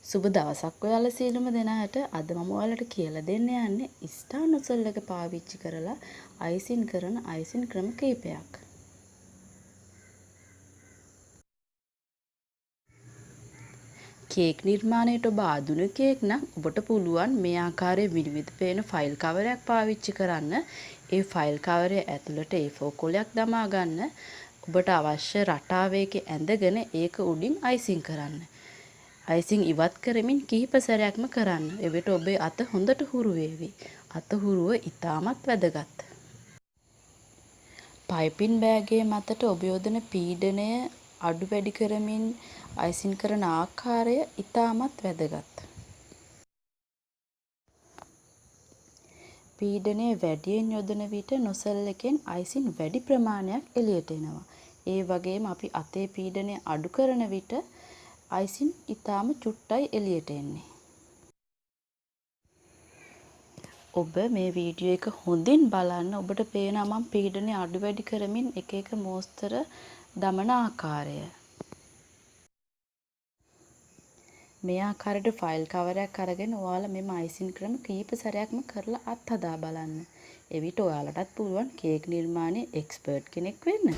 සුබ දවසක් ඔයාලා සියලුම දෙනාට. අද මම ඔයාලට කියලා දෙන්න යන්නේ ස්ටාර් නොසල් එක පාවිච්චි කරලා අයිසින් කරන අයිසින් ක්‍රම කීපයක්. කේක් නිර්මාණයට ඔබ ආධුනිකයෙක් නම් ඔබට පුළුවන් මේ ආකාරයේ විනිවිද පේන ෆයිල් කවරයක් පාවිච්චි කරන්න. ඒ ෆයිල් කවරය ඇතුළට A4 කොලයක් දමා ගන්න. ඔබට අවශ්‍ය රටාවේක ඇඳගෙන ඒක උඩින් අයිසින් කරන්න. අයිසින් ඉවත් කරමින් කිහිප සැරයක්ම කරන්න. එවිට ඔබේ අත හොඳට හුරු වේවි. අත හුරුව ඉතාමත් වැදගත්. පයිපින් බෑගයේ මතට ඔබ යොදන පීඩනය අඩු වැඩි කරමින් අයිසින් කරන ආකාරය ඉතාමත් වැදගත්. පීඩනය වැඩියෙන් යොදන විට නොසල් එකෙන් අයිසින් වැඩි ප්‍රමාණයක් එළියට එනවා. ඒ වගේම අපි අතේ පීඩනය අඩු කරන විට අයිසින් ඉතාම චුට්ටයි එළියට එන්නේ. ඔබ මේ වීඩියෝ එක හොඳින් බලන්න. ඔබට පේනවා මම පීඩනය අඩු වැඩි කරමින් එක එක මෝස්තර දමන ආකාරය. මේ ආකාරයට ෆයිල් කවරයක් අරගෙන ඔයාලා මෙම අයිසින් ක්‍රම කීප සැරයක්ම කරලා අත්හදා බලන්න. එවිට ඔයාලටත් පුළුවන් කේක් නිර්මාණයේ එක්ස්පර්ට් කෙනෙක් වෙන්න.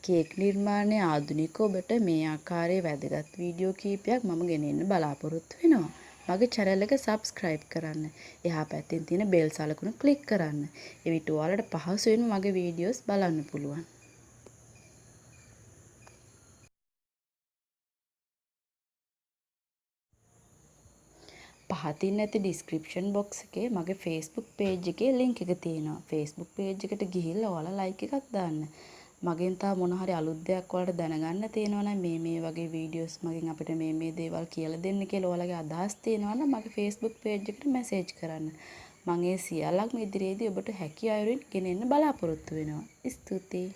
කේක් නිර්මාණය ආධුනික ඔබට මේ ආකාරයේ වැදගත් වීඩියෝ කීපයක් මම ගෙනෙන්න බලාපොරොත්තු වෙනවා. මගේ channel එක subscribe කරන්න. එහා පැත්තෙන් තියෙන bell සලකුණ click කරන්න. එවිට ඔයාලට පහසුවෙන්ම මගේ videos බලන්න පුළුවන්. පහතින් ඇති description box එකේ මගේ Facebook page එකේ link එක තියෙනවා. Facebook page එකට ගිහිල්ලා ඔයාලා like එකක් දාන්න. මගෙන් තව මොන හරි අලුත් දෙයක් ඔයාලට දැනගන්න තියෙනවා නම් මේ වගේ videos මගෙන් අපිට මේ දේවල් කියලා දෙන්න කියලා ඔයාලගේ අදහස් තියෙනවා නම් මගේ Facebook page එකට message කරන්න. මම ඒ සියල්ලක්ම ඉදිරියේදී ඔබට හැකි අයුරින් ගෙනෙන්න බලාපොරොත්තු වෙනවා. ස්තුතියි.